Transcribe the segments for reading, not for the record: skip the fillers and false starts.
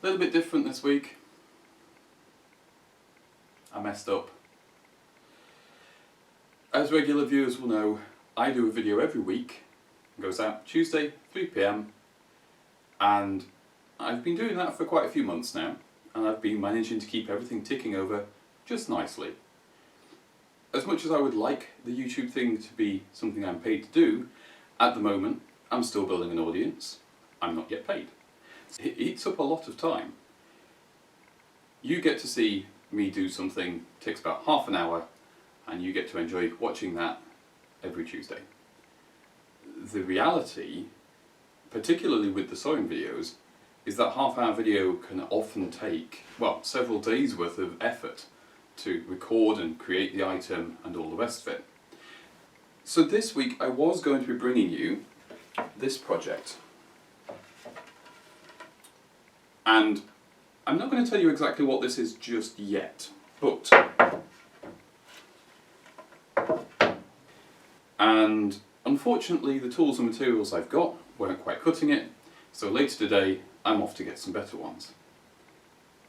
little bit different this week. I messed up. As regular viewers will know, I do a video every week. It goes out Tuesday, 3 PM, and I've been doing that for quite a few months now, and I've been managing to keep everything ticking over just nicely. As much as I would like the YouTube thing to be something I'm paid to do, at the moment I'm still building an audience. I'm not yet paid. It eats up a lot of time. You get to see me do something, takes about half an hour, and you get to enjoy watching that every Tuesday. The reality, particularly with the sewing videos, is that half-hour video can often take, well, several days worth of effort to record and create the item and all the rest of it. So this week I was going to be bringing you this project. And I'm not going to tell you exactly what this is just yet, but... And unfortunately the tools and materials I've got weren't quite cutting it, so later today I'm off to get some better ones.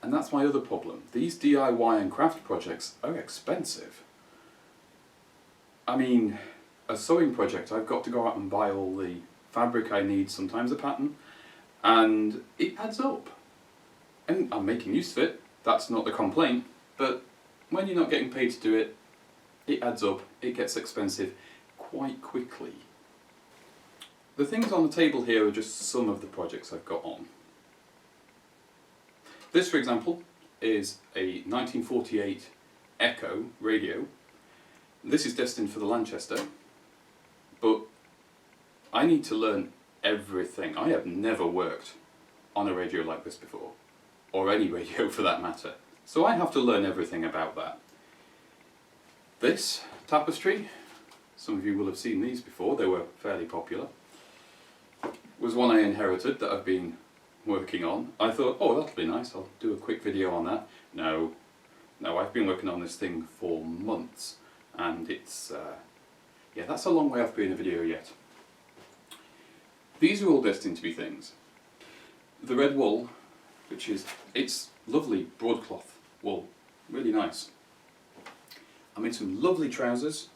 And that's my other problem. These DIY and craft projects are expensive. I mean, a sewing project, I've got to go out and buy all the fabric I need, sometimes a pattern, and it adds up. And I'm making use of it, that's not the complaint, but when you're not getting paid to do it, it adds up, it gets expensive quite quickly. The things on the table here are just some of the projects I've got on. This, for example, is a 1948 Echo radio. This is destined for the Lanchester, but I need to learn everything. I have never worked on a radio like this before, or any radio for that matter, so I have to learn everything about that. This tapestry, some of you will have seen these before, they were fairly popular, was one I inherited that I've been working on. I thought, oh, that'll be nice, I'll do a quick video on that. No, I've been working on this thing for months, and it's, yeah, that's a long way off being a video yet. These are all destined to be things. The red wool, which is, it's lovely broadcloth wool, really nice. I made some lovely trousers,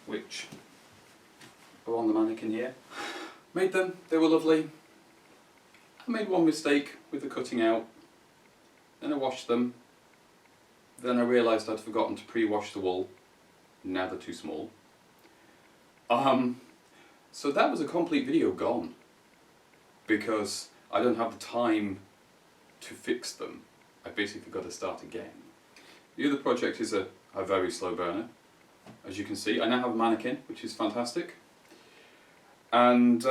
which are on the mannequin here. Made them, they were lovely. I made one mistake with the cutting out, then I washed them, then I realised I'd forgotten to pre-wash the wool, now they're too small. So that was a complete video gone, because I don't have the time to fix them. I basically got to start again. The other project is a very slow burner. As you can see, I now have a mannequin, which is fantastic. And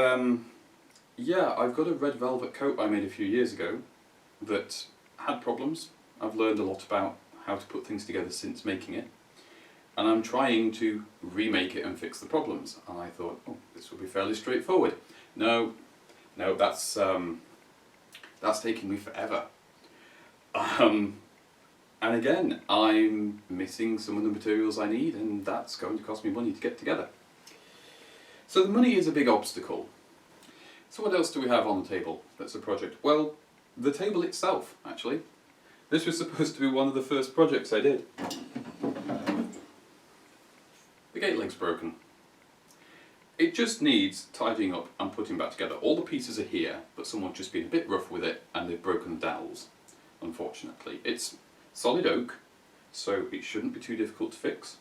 yeah, I've got a red velvet coat I made a few years ago that had problems. I've learned a lot about how to put things together since making it, and I'm trying to remake it and fix the problems. And I thought, oh, this will be fairly straightforward. No, that's taking me forever. And again, I'm missing some of the materials I need, and that's going to cost me money to get together. So the money is a big obstacle. So what else do we have on the table that's a project? Well, the table itself, actually. This was supposed to be one of the first projects I did. The gate leg's broken. It just needs tidying up and putting back together. All the pieces are here, but someone's just been a bit rough with it and they've broken the dowels, unfortunately. It's solid oak, so it shouldn't be too difficult to fix.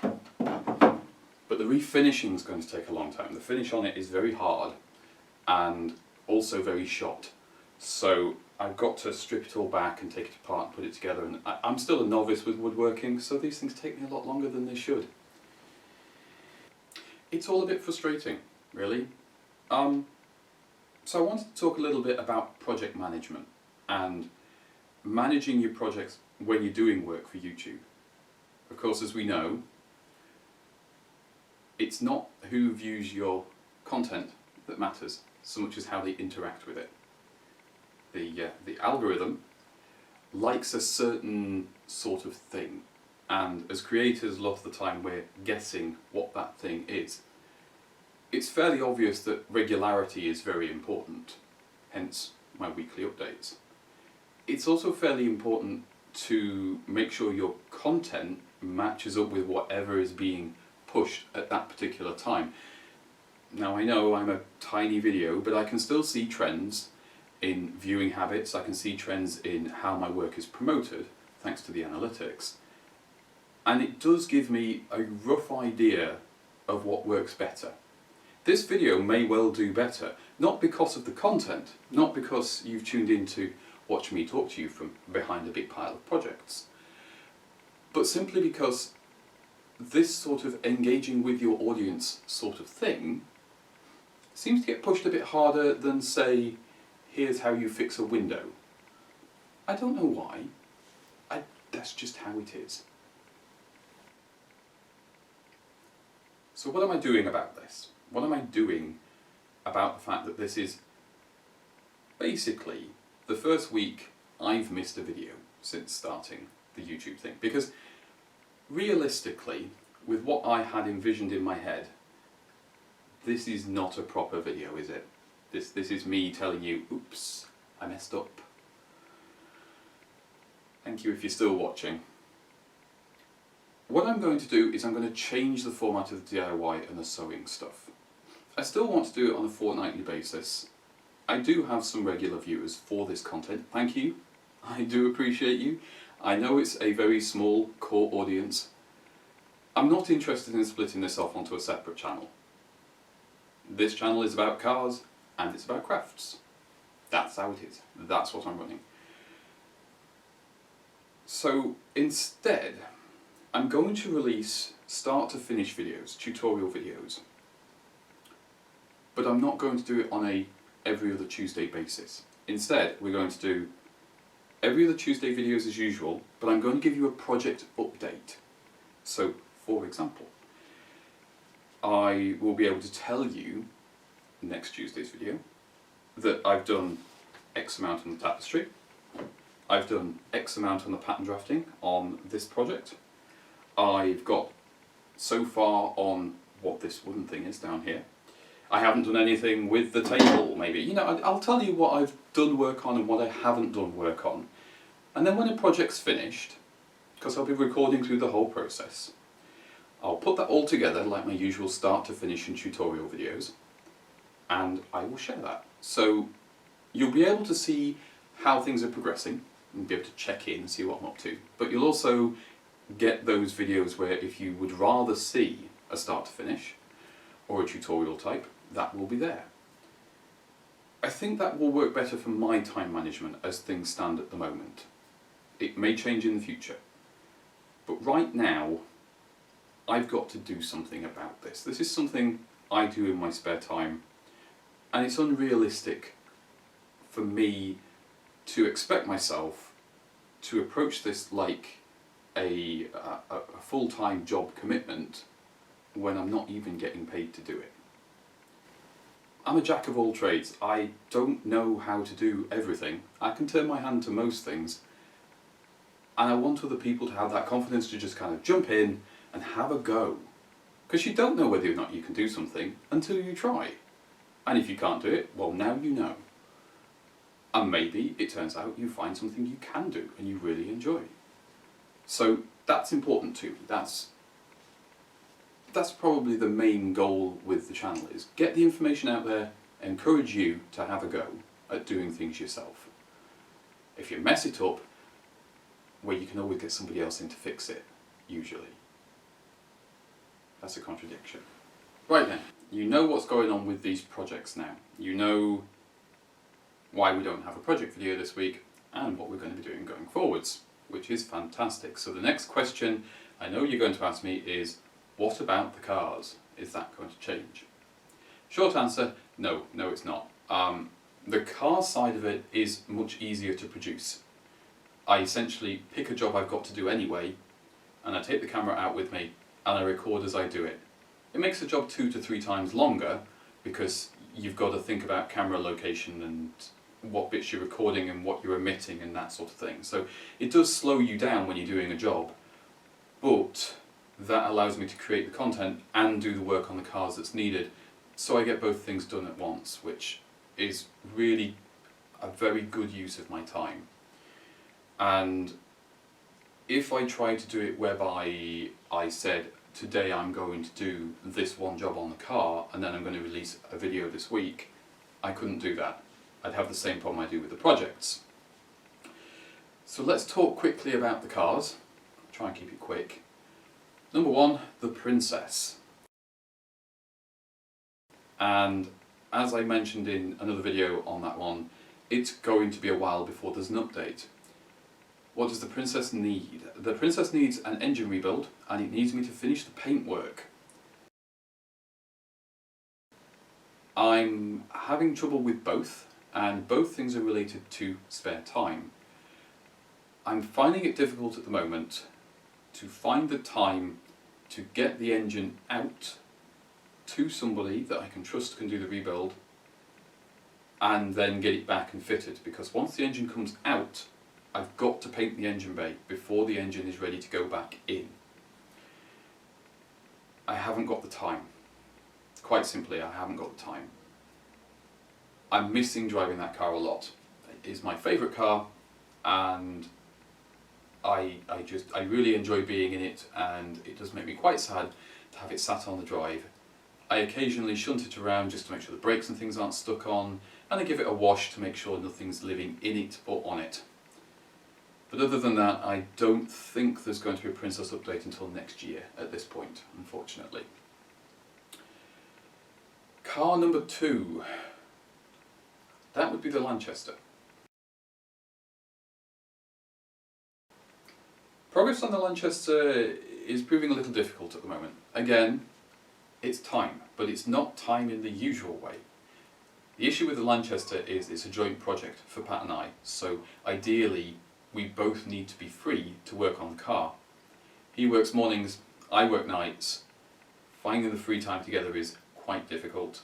But the refinishing is going to take a long time. The finish on it is very hard and also very shot. So I've got to strip it all back and take it apart and put it together. And I'm still a novice with woodworking, so these things take me a lot longer than they should. It's all a bit frustrating, really. So I wanted to talk a little bit about project management and managing your projects when you're doing work for YouTube. Of course, as we know, it's not who views your content that matters so much as how they interact with it. The algorithm likes a certain sort of thing, and as creators a lot of the time we're guessing what that thing is. It's fairly obvious that regularity is very important. hence my weekly updates. It's also fairly important to make sure your content matches up with whatever is being pushed at that particular time. Now I know I'm a tiny video, but I can still see trends in viewing habits, I can see trends in how my work is promoted, thanks to the analytics. And it does give me a rough idea of what works better. This video may well do better, not because of the content, not because you've tuned in to watch me talk to you from behind a big pile of projects, but simply because this sort of engaging with your audience sort of thing seems to get pushed a bit harder than, say, here's how you fix a window. I don't know why. That's just how it is. So what am I doing about this? What am I doing about the fact that this is basically the first week I've missed a video since starting the YouTube thing? Because realistically, with what I had envisioned in my head, this is not a proper video, is it? This is me telling you, oops, I messed up. Thank you if you're still watching. What I'm going to do is I'm going to change the format of the DIY and the sewing stuff. I still want to do it on a fortnightly basis. I do have some regular viewers for this content. Thank you. I do appreciate you. I know it's a very small core audience. I'm not interested in splitting this off onto a separate channel. This channel is about cars and it's about crafts. That's how it is. That's what I'm running. So instead, I'm going to release start to finish videos, tutorial videos. But I'm not going to do it on a every other Tuesday basis. Instead, we're going to do every other Tuesday videos as usual, but I'm going to give you a project update. So, for example, I will be able to tell you next Tuesday's video that I've done X amount on the tapestry, I've done X amount on the pattern drafting on this project, I've got so far on what this wooden thing is down here, I haven't done anything with the table maybe, you know, I'll tell you what I've done work on and what I haven't done work on, and then when a project's finished, because I'll be recording through the whole process, I'll put that all together like my usual start to finish and tutorial videos, and I will share that. So you'll be able to see how things are progressing and be able to check in and see what I'm up to, but you'll also get those videos where if you would rather see a start to finish or a tutorial type, that will be there. I think that will work better for my time management as things stand at the moment. It may change in the future, but right now I've got to do something about this. This is something I do in my spare time, and it's unrealistic for me to expect myself to approach this like a full-time job commitment when I'm not even getting paid to do it. I'm a jack of all trades. I don't know how to do everything. I can turn my hand to most things, and I want other people to have that confidence to just kind of jump in and have a go. Because you don't know whether or not you can do something until you try. And if you can't do it, well, now you know. And maybe it turns out you find something you can do and you really enjoy. So that's important too. That's probably the main goal with the channel, is get the information out there, encourage you to have a go at doing things yourself. If you mess it up, well, you can always get somebody else in to fix it, usually. That's a contradiction. Right then, you know what's going on with these projects now. You know why we don't have a project video this week and what we're going to be doing going forwards, which is fantastic. So the next question I know you're going to ask me is, what about the cars? Is that going to change? Short answer, no, it's not. The car side of it is much easier to produce. I essentially pick a job I've got to do anyway, and I take the camera out with me and I record as I do it. It makes the job 2 to 3 times longer because you've got to think about camera location and what bits you're recording and what you're emitting and that sort of thing. So it does slow you down when you're doing a job, but that allows me to create the content and do the work on the cars that's needed, so I get both things done at once, which is really a very good use of my time. And if I tried to do it whereby I said, today I'm going to do this one job on the car and then I'm going to release a video this week, I couldn't do that. I'd have the same problem I do with the projects. So let's talk quickly about the cars. I'll try and keep it quick. Number one, the Princess. And as I mentioned in another video on that one, it's going to be a while before there's an update. What does the Princess need? The Princess needs an engine rebuild, and it needs me to finish the paintwork. I'm having trouble with both, and both things are related to spare time. I'm finding it difficult at the moment to find the time to get the engine out to somebody that I can trust can do the rebuild, and then get it back and fitted, because once the engine comes out, I've got to paint the engine bay before the engine is ready to go back in. I haven't got the time. Quite simply, I haven't got the time. I'm missing driving that car a lot. It is my favourite car, and I really enjoy being in it, and it does make me quite sad to have it sat on the drive. I occasionally shunt it around just to make sure the brakes and things aren't stuck on, and I give it a wash to make sure nothing's living in it or on it. But other than that, I don't think there's going to be a Princess update until next year at this point, unfortunately. Car number 2. That would be the Lanchester. Progress on the Lanchester is proving a little difficult at the moment. Again, it's time, but it's not time in the usual way. The issue with the Lanchester is it's a joint project for Pat and I, so ideally we both need to be free to work on the car. He works mornings, I work nights. Finding the free time together is quite difficult.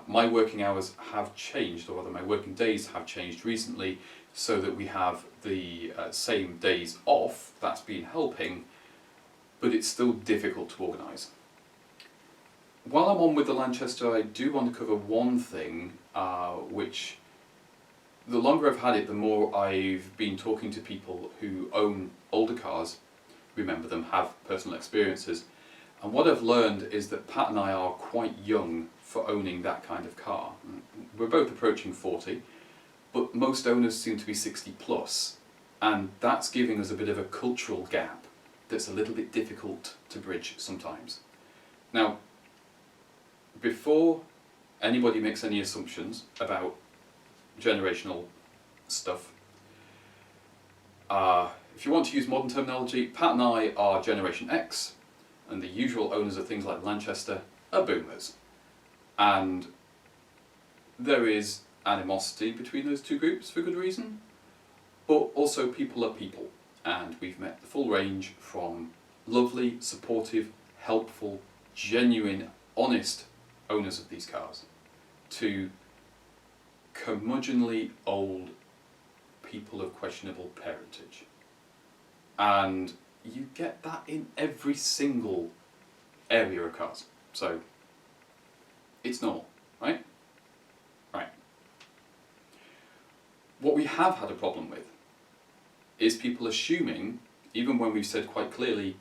My working hours have changed, or rather my working days have changed recently, so that we have the same days off. That's been helping, but it's still difficult to organise. While I'm on with the Lanchester, I do want to cover one thing, which the longer I've had it, the more I've been talking to people who own older cars, remember them, have personal experiences, and what I've learned is that Pat and I are quite young for owning that kind of car. We're both approaching 40, but most owners seem to be 60 plus, and that's giving us a bit of a cultural gap that's a little bit difficult to bridge sometimes. Now, before anybody makes any assumptions about generational stuff, if you want to use modern terminology, Pat and I are Generation X, and the usual owners of things like Lanchester are boomers. And there is animosity between those two groups for good reason, but also people are people, and we've met the full range from lovely, supportive, helpful, genuine, honest owners of these cars to curmudgeonly old people of questionable parentage. And you get that in every single area of cars. So it's normal, right? Right. What we have had a problem with is people assuming, even when we've said quite clearly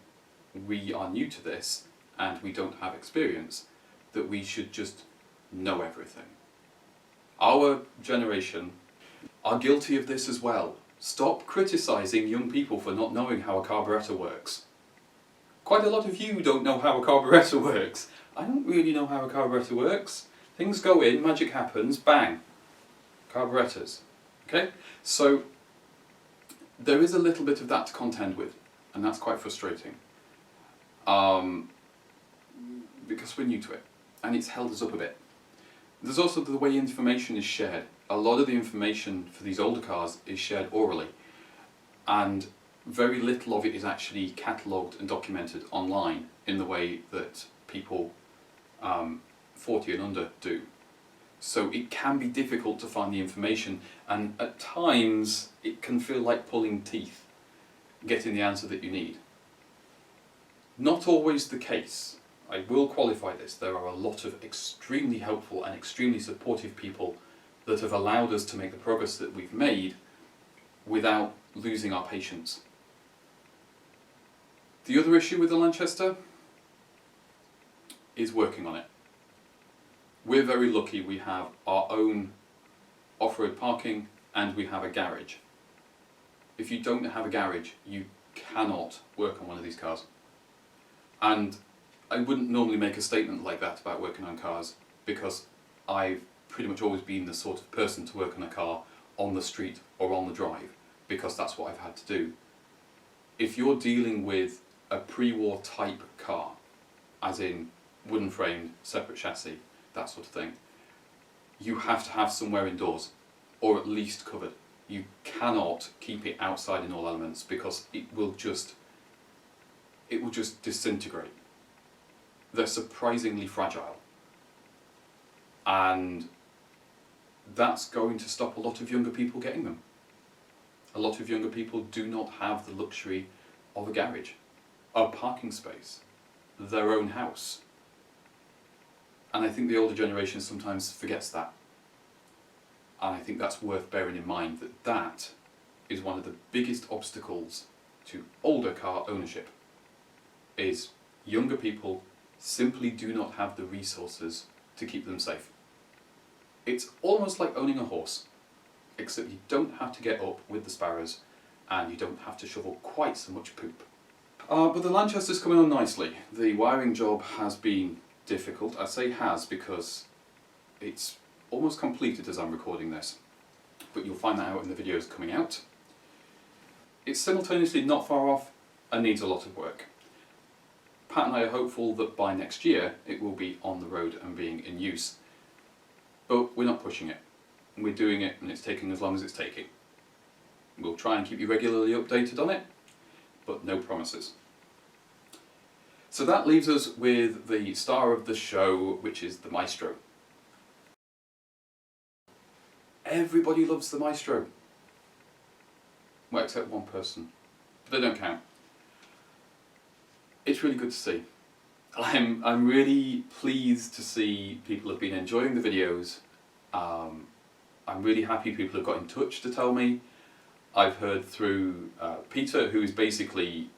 we are new to this and we don't have experience, that we should just know everything. Our generation are guilty of this as well. Stop criticising young people for not knowing how a carburettor works. Quite a lot of you don't know how a carburettor works. I don't really know how a carburettor works. Things go in, magic happens, bang. Carburettors. Okay? So there is a little bit of that to contend with, and that's quite frustrating. Because we're new to it, and it's held us up a bit. There's also the way information is shared. A lot of the information for these older cars is shared orally, and very little of it is actually catalogued and documented online in the way that people 40 and under do. So it can be difficult to find the information, and at times it can feel like pulling teeth, getting the answer that you need. Not always the case. I will qualify this. There are a lot of extremely helpful and extremely supportive people that have allowed us to make the progress that we've made without losing our patience. The other issue with the Lanchester is working on it. We're very lucky we have our own off-road parking and we have a garage. If you don't have a garage, you cannot work on one of these cars. And I wouldn't normally make a statement like that about working on cars, because I've pretty much always been the sort of person to work on a car on the street or on the drive, because that's what I've had to do. If you're dealing with a pre-war type car, as in wooden framed, separate chassis, that sort of thing, you have to have somewhere indoors, or at least covered. You cannot keep it outside in all elements, because it will just disintegrate. They're surprisingly fragile, and that's going to stop a lot of younger people getting them. A lot of younger people do not have the luxury of a garage, a parking space, their own house. And I think the older generation sometimes forgets that. And I think that's worth bearing in mind, that that is one of the biggest obstacles to older car ownership, is younger people simply do not have the resources to keep them safe. It's almost like owning a horse, except you don't have to get up with the sparrows and you don't have to shovel quite so much poop. But the Lanchester's coming on nicely. The wiring job has been difficult. I say has because it's almost completed as I'm recording this, but you'll find that out in the videos coming out. It's simultaneously not far off and needs a lot of work. Pat and I are hopeful that by next year it will be on the road and being in use, but we're not pushing it. We're doing it and it's taking as long as it's taking. We'll try and keep you regularly updated on it, but no promises. So that leaves us with the star of the show, which is the Maestro. Everybody loves the Maestro. Well, except one person, but they don't count. It's really good to see. I'm really pleased to see people have been enjoying the videos. I'm really happy people have got in touch to tell me. I've heard through Peter, who is basically,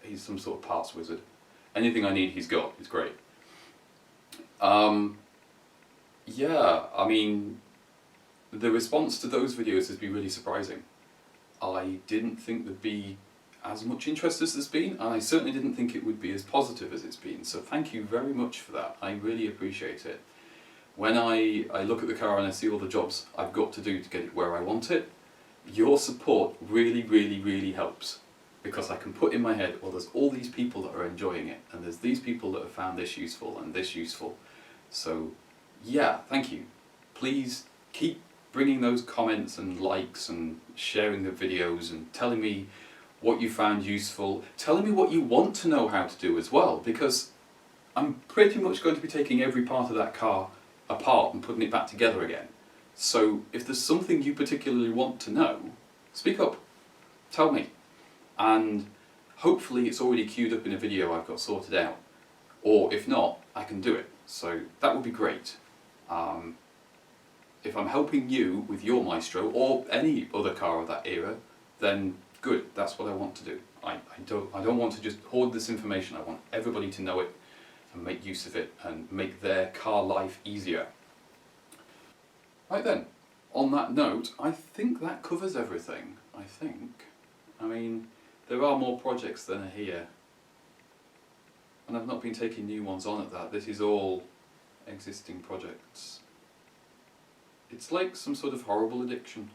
he's some sort of parts wizard. Anything I need he's got, it's great. Yeah, I mean, the response to those videos has been really surprising. I didn't think there'd be as much interest as there's been, and I certainly didn't think it would be as positive as it's been, so thank you very much for that. I really appreciate it. When I look at the car and I see all the jobs I've got to do to get it where I want it, your support really, really, really helps, because I can put in my head, well, there's all these people that are enjoying it, and there's these people that have found this useful and this useful. So yeah, thank you. Please keep bringing those comments and likes and sharing the videos and telling me what you found useful, telling me what you want to know how to do as well, because I'm pretty much going to be taking every part of that car apart and putting it back together again. So if there's something you particularly want to know, speak up, tell me, and hopefully it's already queued up in a video I've got sorted out, or if not, I can do it, so that would be great. If I'm helping you with your Maestro or any other car of that era, then good, that's what I want to do. I don't want to just hoard this information. I want everybody to know it and make use of it and make their car life easier. Right then, on that note, I think that covers everything, I mean, there are more projects than are here, and I've not been taking new ones on at that. This is all existing projects. It's like some sort of horrible addiction.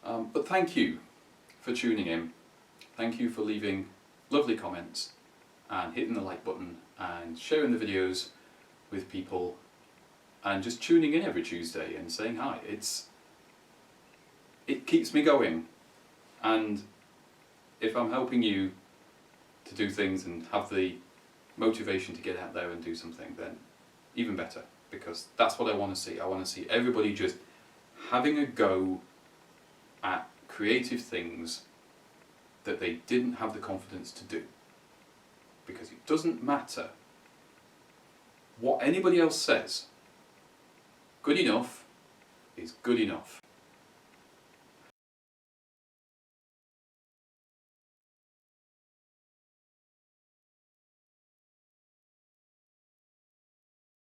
But thank you for tuning in. Thank you for leaving lovely comments and hitting the like button and sharing the videos with people and just tuning in every Tuesday and saying hi. It keeps me going, and if I'm helping you to do things and have the motivation to get out there and do something, then even better, because that's what I want to see. I want to see everybody just having a go at creative things that they didn't have the confidence to do. Because it doesn't matter what anybody else says. Good enough is good enough.